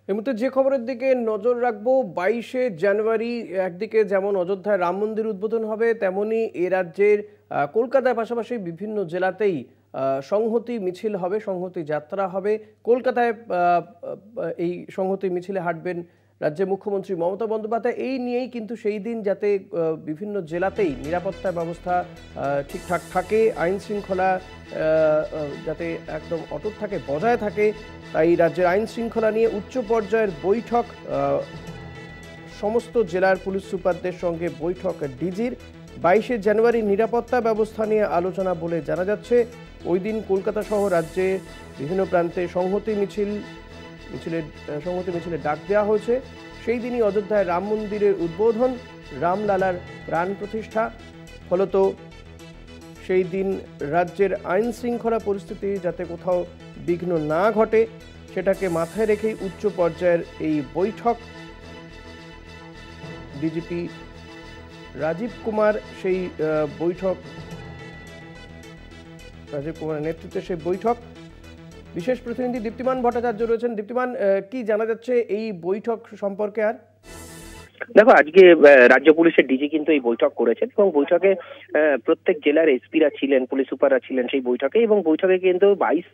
এই মুহূর্তে যে খবরের দিকে নজর রাখবো, 22শে জানুয়ারি একদিকে যেমন অযোধ্যায় রাম মন্দির উদ্বোধন হবে, তেমনি এ রাজ্যের কলকাতার পাশাপাশি বিভিন্ন জেলাতেই সংহতি মিছিল হবে, সংহতি যাত্রা হবে। কলকাতায় এই সংহতি মিছিলে হাঁটবেন রাজ্যের মুখ্যমন্ত্রী মমতা বন্দ্যোপাধ্যায়। এই নিয়েই কিন্তু সেই দিন যাতে বিভিন্ন জেলাতেই নিরাপত্তা ব্যবস্থা ঠিকঠাক থাকে, আইন শৃঙ্খলা যাতে একদম অটুট থাকে, বজায় থাকে, তাই রাজ্যের আইন শৃঙ্খলা নিয়ে উচ্চ পর্যায়ের বৈঠক, সমস্ত জেলার পুলিশ সুপারদের সঙ্গে বৈঠক ডিজির। 22শে জানুয়ারি নিরাপত্তা ব্যবস্থা নিয়ে আলোচনা বলে জানা যাচ্ছে। ওই দিন কলকাতা সহ রাজ্যে বিভিন্ন প্রান্তে সংহতি মিছিলের ডাক দেওয়া হয়েছে। সেই দিনই অযোধ্যায় রাম মন্দিরের উদ্বোধন, রামলালার প্রাণ প্রতিষ্ঠা। ফলত সেই দিন রাজ্যের আইন শৃঙ্খলা পরিস্থিতি যাতে কোথাও বিঘ্ন না ঘটে, সেটাকে মাথায় রেখেই উচ্চ পর্যায়ের এই বৈঠক। ডিজিপি রাজীব কুমার সেই বৈঠক, রাজীব কুমারের নেতৃত্বে সেই বৈঠক। বিশেষ প্রতিনিধি দীপ্তিমান ভট্টাচার্য রয়েছেন। দীপ্তিমান, কি জানা যাচ্ছে এই বৈঠক সম্পর্কে? আর দেখো, আজকে রাজ্য পুলিশের ডিজি কিন্তু এই বৈঠক করেছেন এবং বৈঠকে প্রত্যেক জেলার এসপিরা ছিলেন, পুলিশ সুপাররা ছিলেন সেই বৈঠকে। এবং বৈঠকে কিন্তু 22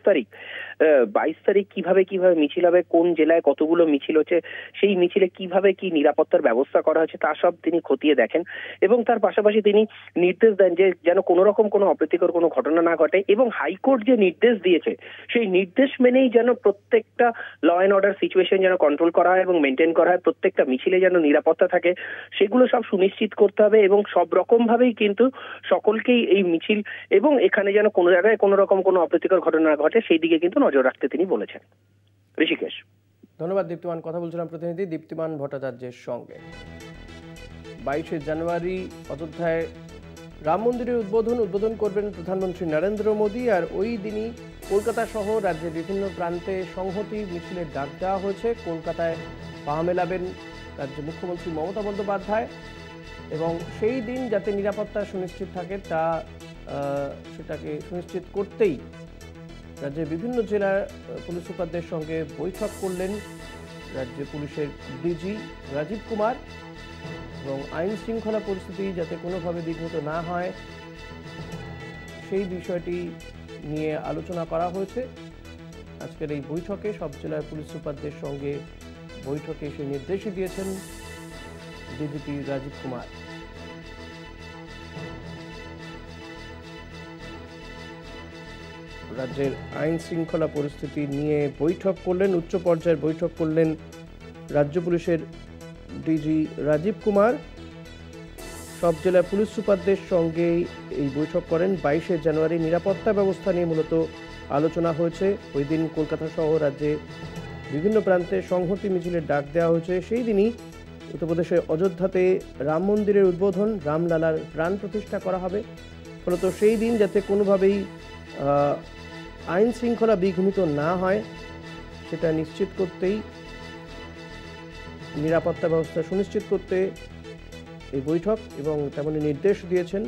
তারিখ কিভাবে মিছিল হবে, কোন জেলায় কতগুলো মিছিল হচ্ছে, সেই মিছিলে কিভাবে কি নিরাপত্তার ব্যবস্থা করা হচ্ছে তা সব তিনি খতিয়ে দেখেন। এবং তার পাশাপাশি তিনি নির্দেশ দেন যে যেন কোনো রকম কোনো অপ্রীতিকর কোনো ঘটনা না ঘটে। এবং হাইকোর্ট যে নির্দেশ দিয়েছে সেই নির্দেশ মেনেই যেন প্রত্যেকটা ল অ্যান্ড অর্ডার সিচুয়েশন যেন কন্ট্রোল করা হয় এবং মেনটেন করা হয়, প্রত্যেকটা মিছিলে যেন নিরাপত্তা থাকে, সেগুলো সব সুনিশ্চিত করতে হবে। এবং সব রকম ভাবেই কিন্তু সকলকেই এই মিছিল এবং এখানে যেন কোনো জায়গায় কোনো রকম কোনো অপ্রীতিকর ঘটনা ঘটে সেই দিকে কিন্তু নজর রাখতে তিনি বলেছেন। ঋষিকেশ, ধন্যবাদ দীপ্তিমান। কথা বলছিলাম প্রতিনিধি দীপ্তিমান ভট্টাচার্যের সঙ্গে। 22শে জানুয়ারি অযোধ্যায় রাম মন্দিরের উদ্বোধন করবেন প্রধানমন্ত্রী নরেন্দ্র মোদী। আর ওই দিনই কলকাতা সহ রাজ্যের বিভিন্ন প্রান্তে সংহতি মিছিলের ডাক দেওয়া হয়েছে। কলকাতায় পা মেলাবেন রাজ্য মুখ্যমন্ত্রী মমতা বন্দ্যোপাধ্যায় এবং সেই দিন যাতে নিরাপত্তা সুনিশ্চিত থাকে সেটাকে সুনিশ্চিত করতেই রাজ্যের বিভিন্ন জেলার পুলিশ সুপারদের সঙ্গে বৈঠক করলেন রাজ্য পুলিশের ডিজি রাজীব কুমার। এবং আইন শৃঙ্খলা পরিস্থিতি যাতে কোনোভাবে বিঘ্নিত না হয় সেই বিষয়টি নিয়ে আলোচনা করা হয়েছে আজকের এই বৈঠকে। সব জেলার পুলিশ সুপারদের সঙ্গে বৈঠকে সেই নির্দেশই দিয়েছেন ডিজিপি রাজীব কুমার। রাজ্যের আইন শৃঙ্খলা পরিস্থিতি নিয়ে বৈঠক করলেন, উচ্চ পর্যায়ের বৈঠক করলেন রাজ্য পুলিশের ডিজি রাজীব কুমার। সব জেলার পুলিশ সুপারদের সঙ্গে এই বৈঠক করেন। 22শে জানুয়ারি নিরাপত্তা ব্যবস্থা নিয়ে মূলত আলোচনা হয়েছে। ওই দিন কলকাতা সহ রাজ্যে বিভিন্ন প্রান্তে সংহতি মিছিলের ডাক দেওয়া হয়েছে। সেই দিনই উত্তরপ্রদেশের অযোধ্যাতে রাম মন্দিরের উদ্বোধন, রামলালার প্রাণ প্রতিষ্ঠা করা হবে। ফলত সেই দিন যাতে কোনোভাবেই আইন শৃঙ্খলা বিঘ্নিত না হয় সেটা নিশ্চিত করতেই, নিরাপত্তা ব্যবস্থা সুনিশ্চিত করতে এই বৈঠক এবং তেমনি নির্দেশ দিয়েছেন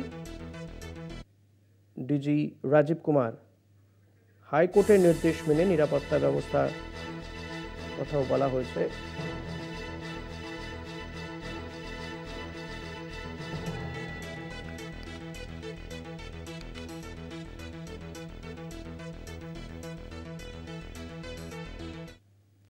ডিজি রাজীব কুমার। হাইকোর্টের নির্দেশ মেনে নিরাপত্তা ব্যবস্থা কথাও বলা হয়েছে।